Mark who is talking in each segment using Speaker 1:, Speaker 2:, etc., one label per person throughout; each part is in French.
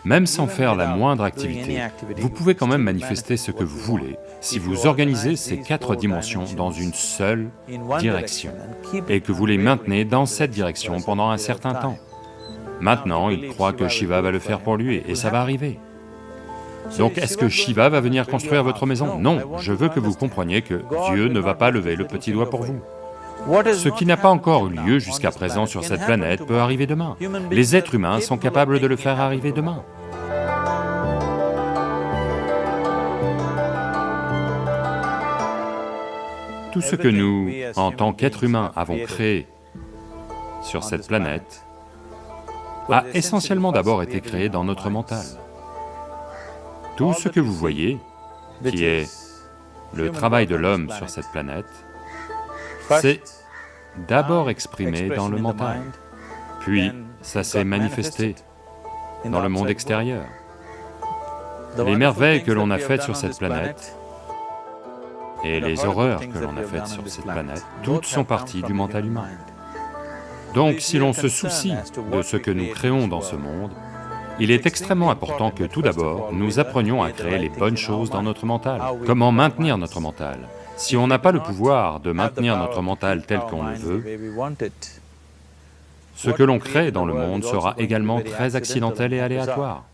Speaker 1: Même sans faire la moindre activité, vous pouvez quand même manifester ce que vous voulez si vous organisez ces 4 dimensions dans une seule direction et que vous les maintenez dans cette direction pendant un certain temps. Maintenant, il croit que Shiva va le faire pour lui et ça va arriver. Donc est-ce que Shiva va venir construire votre maison? Non, je veux que vous compreniez que Dieu ne va pas lever le petit doigt pour vous. Ce qui n'a pas encore eu lieu jusqu'à présent sur cette planète peut arriver demain. Les êtres humains sont capables de le faire arriver demain. Tout ce que nous, en tant qu'êtres humains, avons créé sur cette planète a essentiellement d'abord été créé dans notre mental. Tout ce que vous voyez, qui est le travail de l'homme sur cette planète, c'est d'abord exprimé dans le mental, puis ça s'est manifesté dans le monde extérieur. Les merveilles que l'on a faites sur cette planète et les horreurs que l'on a faites sur cette planète, toutes sont parties du mental humain. Donc si l'on se soucie de ce que nous créons dans ce monde, il est extrêmement important que tout d'abord, nous apprenions à créer les bonnes choses dans notre mental. Comment maintenir notre mental? Si on n'a pas le pouvoir de maintenir notre mental tel qu'on le veut, ce que l'on crée dans le monde sera également très accidentel et aléatoire.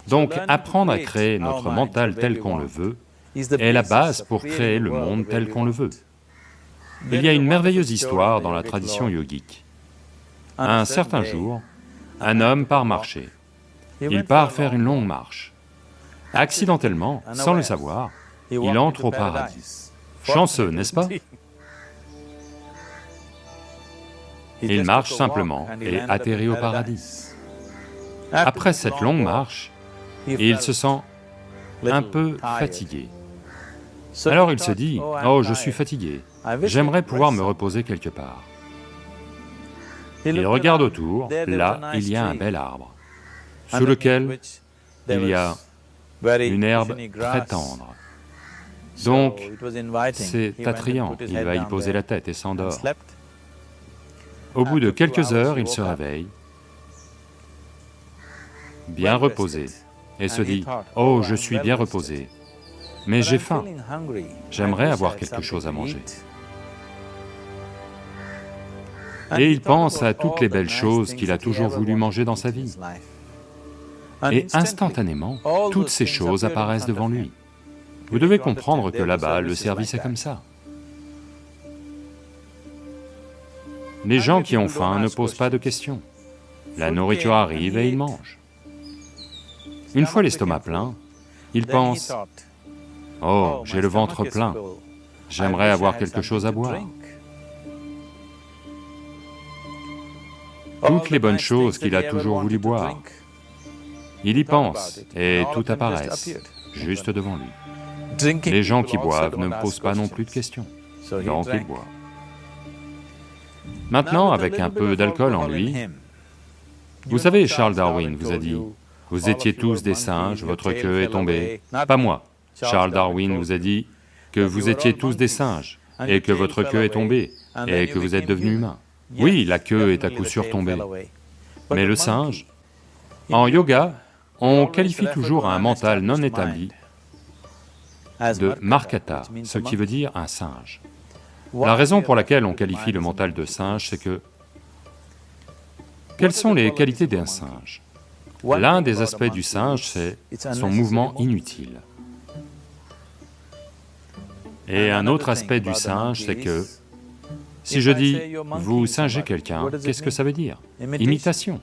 Speaker 1: Donc apprendre à créer notre mental tel qu'on le veut est la base pour créer le monde tel qu'on le veut. Il y a une merveilleuse histoire dans la tradition yogique. Un certain jour, un homme part marcher. Il part faire une longue marche. Accidentellement, sans le savoir, il entre au paradis. Chanceux, n'est-ce pas? Il marche simplement et atterrit au paradis. Après cette longue marche, il se sent un peu fatigué. Alors il se dit, « Oh, je suis fatigué, j'aimerais pouvoir me reposer quelque part. » Il regarde autour, là, il y a un bel arbre, sous lequel il y a une herbe très tendre. Donc, c'est attrayant, il va y poser la tête et s'endort. Au bout de quelques heures, il se réveille, bien reposé, et se dit, « Oh, je suis bien reposé, mais j'ai faim, j'aimerais avoir quelque chose à manger. » Et il pense à toutes les belles choses qu'il a toujours voulu manger dans sa vie. Et instantanément, toutes ces choses apparaissent devant lui. Vous devez comprendre que là-bas, le service est comme ça. Les gens qui ont faim ne posent pas de questions. La nourriture arrive et ils mangent. Une fois l'estomac plein, ils pensent, « Oh, j'ai le ventre plein, j'aimerais avoir quelque chose à boire. » Toutes les bonnes choses qu'il a toujours voulu boire, il y pense et tout apparaissent, juste devant lui. Les gens qui boivent ne posent pas non plus de questions, donc ils boivent. Maintenant, avec un peu d'alcool en lui, vous savez, Charles Darwin vous a dit, « Vous étiez tous des singes, votre queue est tombée. » Pas moi. Charles Darwin vous a dit que vous étiez tous des singes, et que votre queue est tombée, et que vous êtes devenus humains. Oui, la queue est à coup sûr tombée. Mais le singe, en yoga, on qualifie toujours un mental non établi de markata, ce qui veut dire un singe. La raison pour laquelle on qualifie le mental de singe, c'est que... Quelles sont les qualités d'un singe? L'un des aspects du singe, c'est son mouvement inutile. Et un autre aspect du singe, c'est que, si je dis « vous singez quelqu'un », qu'est-ce que ça veut dire? Imitation.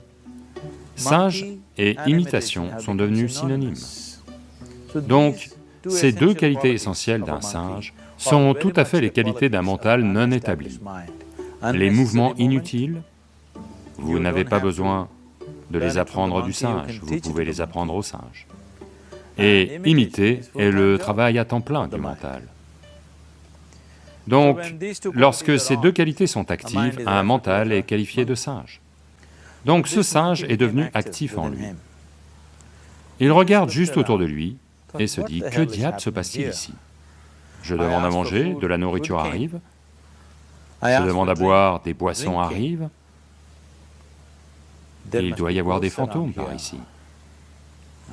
Speaker 1: Singe et imitation sont devenus synonymes. Donc, ces deux qualités essentielles d'un singe sont tout à fait les qualités d'un mental non établi. Les mouvements inutiles, vous n'avez pas besoin de les apprendre du singe, vous pouvez les apprendre au singe. Et imiter est le travail à temps plein du mental. Donc, lorsque ces deux qualités sont actives, un mental est qualifié de singe. Donc ce singe est devenu actif en lui. Il regarde juste autour de lui et se dit, « Que diable se passe-t-il ici? Je demande à manger, de la nourriture arrive, je demande à boire, des boissons arrivent, et il doit y avoir des fantômes par ici.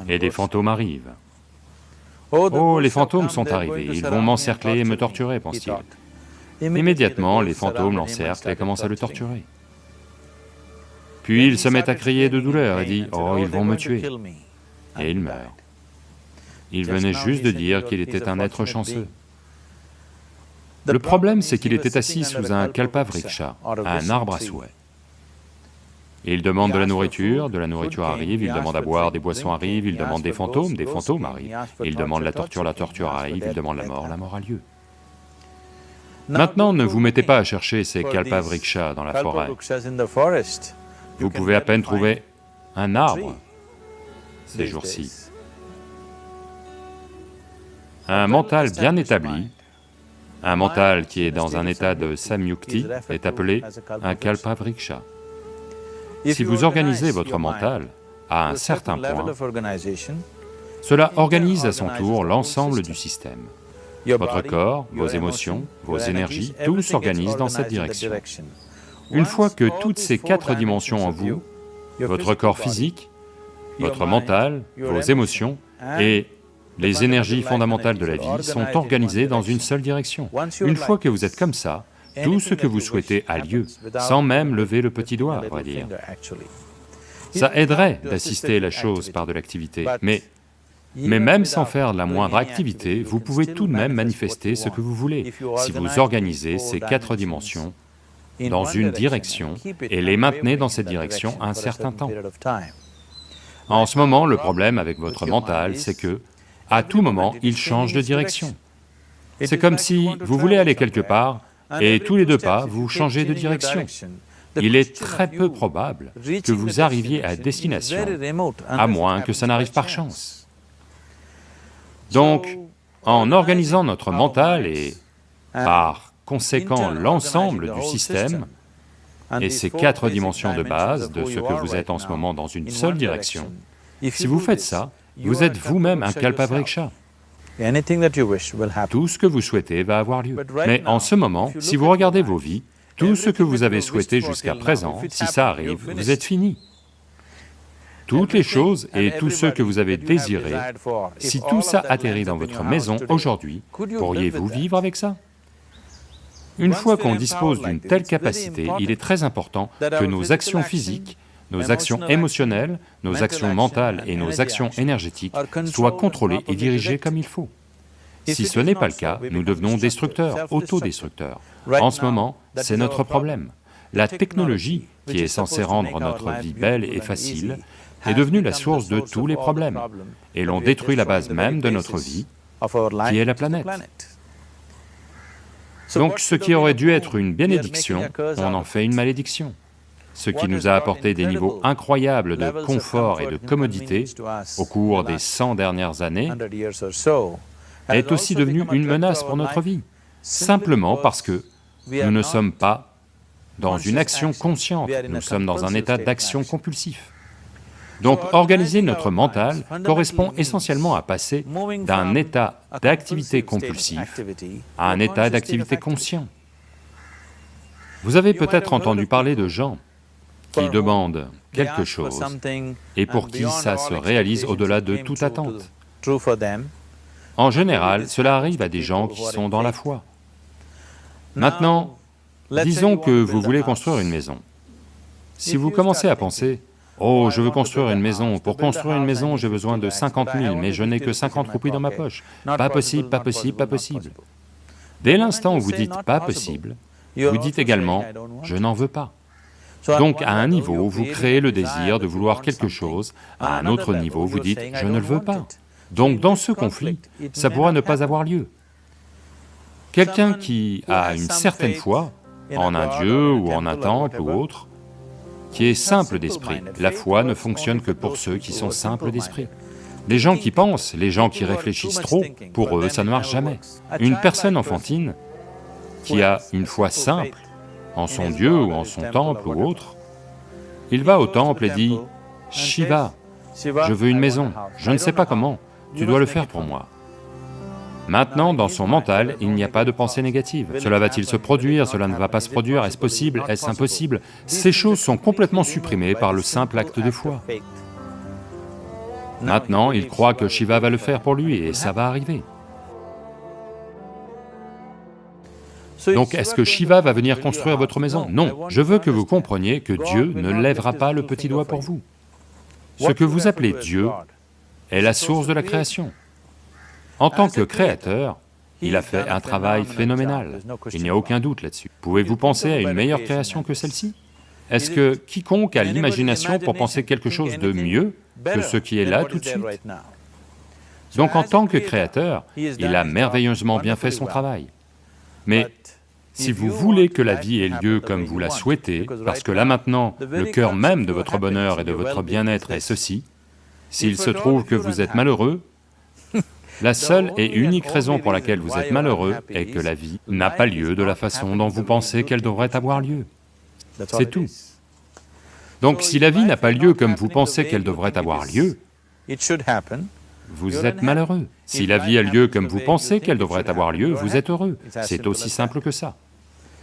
Speaker 1: et des fantômes arrivent. Oh, les fantômes sont arrivés, ils vont m'encercler et me torturer, pense-t-il. Immédiatement, les fantômes l'encerclent et commencent à le torturer. Puis il se met à crier de douleur et dit, « Oh, ils vont me tuer !» Et il meurt. Il venait juste de dire qu'il était un être chanceux. Le problème, c'est qu'il était assis sous un kalpavriksha, un arbre à souhait. Il demande de la nourriture arrive, il demande à boire, des boissons arrivent, il demande des fantômes arrivent, il demande la torture arrive, il demande la mort a lieu. Maintenant, ne vous mettez pas à chercher ces kalpavrikshas dans la forêt. Vous pouvez à peine trouver un arbre ces jours-ci. Un mental bien établi, un mental qui est dans un état de samyukti est appelé un kalpavriksha. Si vous organisez votre mental à un certain point, cela organise à son tour l'ensemble du système. Votre corps, vos émotions, vos énergies, tout s'organise dans cette direction. Une fois que toutes ces 4 dimensions en vous, votre corps physique, votre mental, vos émotions et les énergies fondamentales de la vie sont organisées dans une seule direction. Une fois que vous êtes comme ça, tout ce que vous souhaitez a lieu, sans même lever le petit doigt, on va dire. Ça aiderait d'assister la chose par de l'activité, mais même sans faire la moindre activité, vous pouvez tout de même manifester ce que vous voulez, si vous organisez ces 4 dimensions dans une direction et les maintenez dans cette direction un certain temps. En ce moment, le problème avec votre mental, c'est que, à tout moment, il change de direction. C'est comme si vous voulez aller quelque part, et tous les 2 pas, vous changez de direction. Il est très peu probable que vous arriviez à destination, à moins que ça n'arrive par chance. Donc, en organisant notre mental et, par conséquent, l'ensemble du système, et ces 4 dimensions de base de ce que vous êtes en ce moment dans une seule direction, si vous faites ça, vous êtes vous-même un kalpavriksha. Tout ce que vous souhaitez va avoir lieu. Mais en ce moment, si vous regardez vos vies, tout ce que vous avez souhaité jusqu'à présent, si ça arrive, vous êtes fini. Toutes les choses et tous ceux que vous avez désirés, si tout ça atterrit dans votre maison aujourd'hui, pourriez-vous vivre avec ça? Une fois qu'on dispose d'une telle capacité, il est très important que nos actions physiques, nos actions émotionnelles, nos actions mentales et nos actions énergétiques soient contrôlées et dirigées comme il faut. Si ce n'est pas le cas, nous devenons destructeurs, autodestructeurs. En ce moment, c'est notre problème. La technologie, qui est censée rendre notre vie belle et facile, est devenue la source de tous les problèmes, et l'on détruit la base même de notre vie, qui est la planète. Donc ce qui aurait dû être une bénédiction, on en fait une malédiction. Ce qui nous a apporté des niveaux incroyables de confort et de commodité au cours des 100 dernières années, est aussi devenu une menace pour notre vie, simplement parce que nous ne sommes pas dans une action consciente, nous sommes dans un état d'action compulsif. Donc organiser notre mental correspond essentiellement à passer d'un état d'activité compulsif à un état d'activité conscient. Vous avez peut-être entendu parler de gens qui demandent quelque chose et pour qui ça se réalise au-delà de toute attente. En général, cela arrive à des gens qui sont dans la foi. Maintenant, disons que vous voulez construire une maison. Si vous commencez à penser, « Oh, je veux construire une maison, pour construire une maison, j'ai besoin de 50 000, mais je n'ai que 50 roupies dans ma poche. Pas possible, pas possible, pas possible. » Dès l'instant où vous dites « pas possible », vous dites également « je n'en veux pas ». Donc à un niveau, vous créez le désir de vouloir quelque chose, à un autre niveau, vous dites « je ne le veux pas ». Donc dans ce conflit, ça pourra ne pas avoir lieu. Quelqu'un qui a une certaine foi, en un dieu ou en un temple ou autre, qui est simple d'esprit, la foi ne fonctionne que pour ceux qui sont simples d'esprit. Les gens qui pensent, les gens qui réfléchissent trop, pour eux ça ne marche jamais. Une personne enfantine qui a une foi simple, en son dieu ou en son temple ou autre, il va au temple et dit « Shiva, je veux une maison, je ne sais pas comment, tu dois le faire pour moi. » Maintenant, dans son mental, il n'y a pas de pensée négative. Cela va-t-il se produire? Cela ne va pas se produire? Est-ce possible? Est-ce impossible? Ces choses sont complètement supprimées par le simple acte de foi. Maintenant, il croit que Shiva va le faire pour lui et ça va arriver. Donc est-ce que Shiva va venir construire votre maison? Non, je veux que vous compreniez que Dieu ne lèvera pas le petit doigt pour vous. Ce que vous appelez Dieu est la source de la création. En tant que créateur, il a fait un travail phénoménal, il n'y a aucun doute là-dessus. Pouvez-vous penser à une meilleure création que celle-ci? Est-ce que quiconque a l'imagination pour penser quelque chose de mieux que ce qui est là tout de suite? Donc en tant que créateur, il a merveilleusement bien fait son travail. Mais si vous voulez que la vie ait lieu comme vous la souhaitez, parce que là maintenant, le cœur même de votre bonheur et de votre bien-être est ceci, s'il se trouve que vous êtes malheureux, la seule et unique raison pour laquelle vous êtes malheureux est que la vie n'a pas lieu de la façon dont vous pensez qu'elle devrait avoir lieu. C'est tout. Donc si la vie n'a pas lieu comme vous pensez qu'elle devrait avoir lieu, vous êtes malheureux. Si la vie a lieu comme vous pensez qu'elle devrait avoir lieu, vous êtes heureux. C'est aussi simple que ça.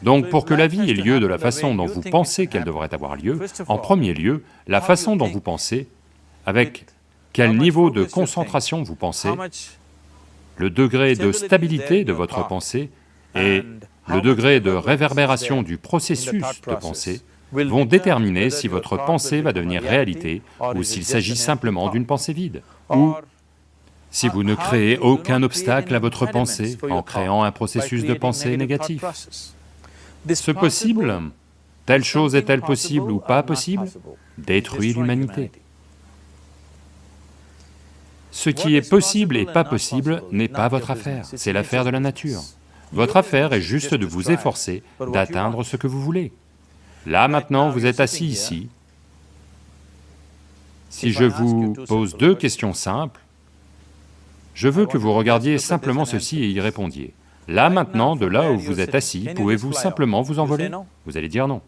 Speaker 1: Donc pour que la vie ait lieu de la façon dont vous pensez qu'elle devrait avoir lieu, en premier lieu, la façon dont vous pensez, avec quel niveau de concentration vous pensez, le degré de stabilité de votre pensée et le degré de réverbération du processus de pensée vont déterminer si votre pensée va devenir réalité ou s'il s'agit simplement d'une pensée vide, ou si vous ne créez aucun obstacle à votre pensée en créant un processus de pensée négatif. Ce possible, telle chose est-elle possible ou pas possible, détruit l'humanité. Ce qui est possible et pas possible n'est pas votre affaire, c'est l'affaire de la nature. Votre affaire est juste de vous efforcer d'atteindre ce que vous voulez. Là maintenant, vous êtes assis ici. Si je vous pose deux questions simples, je veux que vous regardiez simplement ceci et y répondiez. Là maintenant, de là où vous êtes assis, pouvez-vous simplement vous envoler? Vous allez dire non.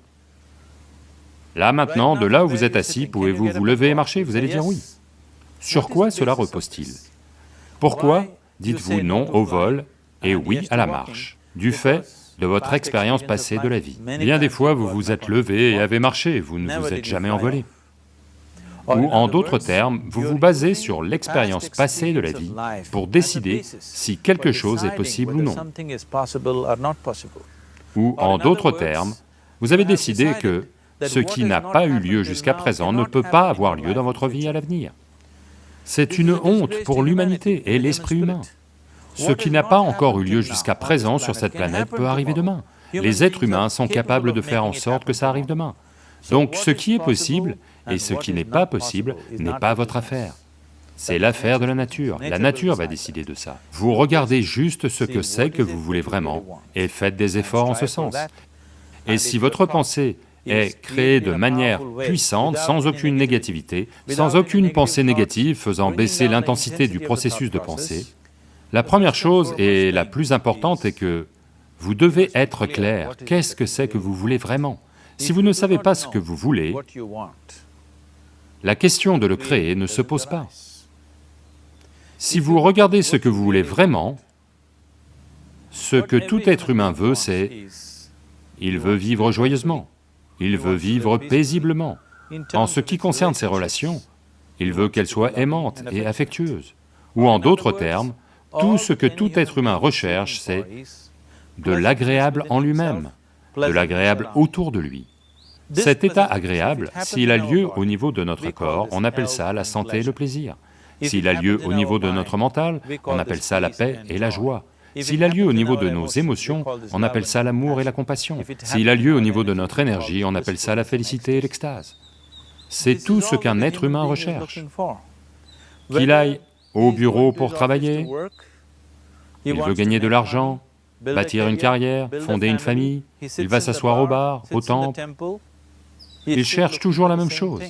Speaker 1: Là maintenant, de là où vous êtes assis, pouvez-vous vous lever et marcher? Vous allez dire oui. Sur quoi cela repose-t-il? Pourquoi dites-vous non au vol et oui à la marche? Du fait de votre expérience passée de la vie. Bien des fois, vous vous êtes levé et avez marché, vous ne vous êtes jamais envolé. Ou en d'autres termes, vous vous basez sur l'expérience passée de la vie pour décider si quelque chose est possible ou non. Ou en d'autres termes, vous avez décidé que ce qui n'a pas eu lieu jusqu'à présent ne peut pas avoir lieu dans votre vie à l'avenir. C'est une honte pour l'humanité et l'esprit humain. Ce qui n'a pas encore eu lieu jusqu'à présent sur cette planète peut arriver demain. Les êtres humains sont capables de faire en sorte que ça arrive demain. Donc ce qui est possible et ce qui n'est pas possible n'est pas votre affaire. C'est l'affaire de la nature va décider de ça. Vous regardez juste ce que c'est que vous voulez vraiment et faites des efforts en ce sens. Et si votre pensée est créée de manière puissante, sans aucune négativité, sans aucune pensée négative faisant baisser l'intensité du processus de pensée, la première chose et la plus importante est que vous devez être clair, qu'est-ce que c'est que vous voulez vraiment? Si vous ne savez pas ce que vous voulez, la question de le créer ne se pose pas. Si vous regardez ce que vous voulez vraiment, ce que tout être humain veut, c'est... il veut vivre joyeusement, il veut vivre paisiblement. En ce qui concerne ses relations, il veut qu'elles soient aimantes et affectueuses. Ou en d'autres termes, tout ce que tout être humain recherche, c'est de l'agréable en lui-même, de l'agréable autour de lui. Cet état agréable, s'il a lieu au niveau de notre corps, on appelle ça la santé et le plaisir. S'il a lieu au niveau de notre mental, on appelle ça la paix et la joie. S'il a lieu au niveau de nos émotions, on appelle ça l'amour et la compassion. S'il a lieu au niveau de notre énergie, on appelle ça la félicité et l'extase. C'est tout ce qu'un être humain recherche. Qu'il aille au bureau pour travailler, il veut gagner de l'argent, bâtir une carrière, fonder une famille, il va s'asseoir au bar, au temple, il cherche toujours la même chose,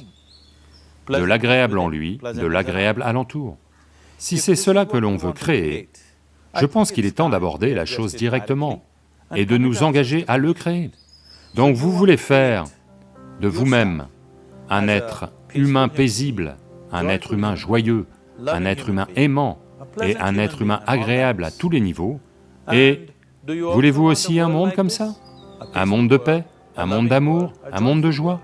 Speaker 1: de l'agréable en lui, de l'agréable alentour. Si c'est cela que l'on veut créer, je pense qu'il est temps d'aborder la chose directement et de nous engager à le créer. Donc vous voulez faire de vous-même un être humain paisible, un être humain joyeux, un être humain aimant et un être humain agréable à tous les niveaux, et voulez-vous aussi un monde comme ça? Un monde de paix, un monde d'amour, un monde de joie?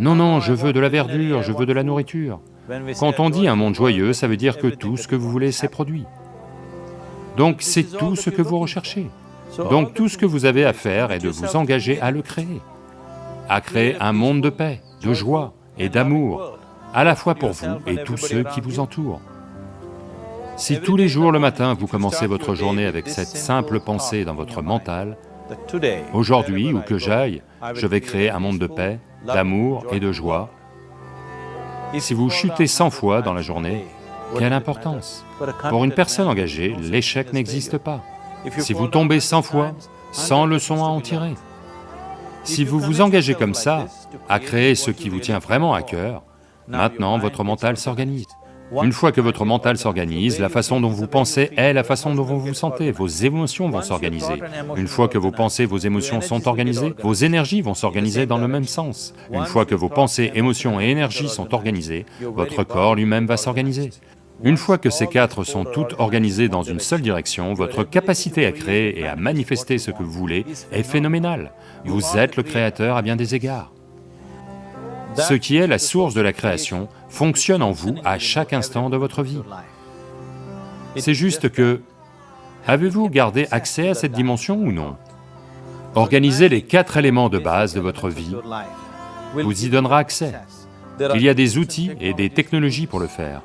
Speaker 1: Non, non, je veux de la verdure, je veux de la nourriture. Quand on dit un monde joyeux, ça veut dire que tout ce que vous voulez s'est produit. Donc c'est tout ce que vous recherchez. Donc tout ce que vous avez à faire est de vous engager à le créer, à créer un monde de paix, de joie et d'amour, à la fois pour vous et tous ceux qui vous entourent. Si tous les jours le matin vous commencez votre journée avec cette simple pensée dans votre mental, aujourd'hui, où que j'aille, je vais créer un monde de paix, d'amour et de joie. Si vous chutez 100 fois dans la journée, quelle importance? Pour une personne engagée, l'échec n'existe pas. Si vous tombez 100 fois, 100 leçons à en tirer. Si vous vous engagez comme ça, à créer ce qui vous tient vraiment à cœur, maintenant votre mental s'organise. Une fois que votre mental s'organise, la façon dont vous pensez est la façon dont vous vous sentez, vos émotions vont s'organiser. Une fois que vos pensées, vos émotions sont organisées, vos énergies vont s'organiser dans le même sens. Une fois que vos pensées, émotions et énergies sont organisées, votre corps lui-même va s'organiser. Une fois que ces quatre sont toutes organisées dans une seule direction, votre capacité à créer et à manifester ce que vous voulez est phénoménale. Vous êtes le créateur à bien des égards. Ce qui est la source de la création fonctionne en vous à chaque instant de votre vie. C'est juste que, avez-vous gardé accès à cette dimension ou non? Organiser les 4 éléments de base de votre vie vous y donnera accès. Il y a des outils et des technologies pour le faire.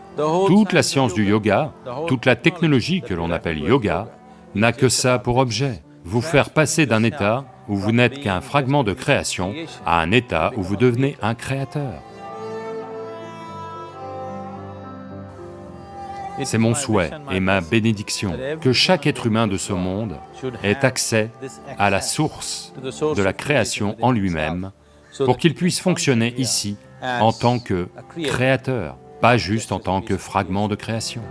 Speaker 1: Toute la science du yoga, toute la technologie que l'on appelle yoga, n'a que ça pour objet, vous faire passer d'un état où vous n'êtes qu'un fragment de création à un état où vous devenez un créateur. C'est mon souhait et ma bénédiction que chaque être humain de ce monde ait accès à la source de la création en lui-même pour qu'il puisse fonctionner ici en tant que créateur, pas juste en tant que fragment de création.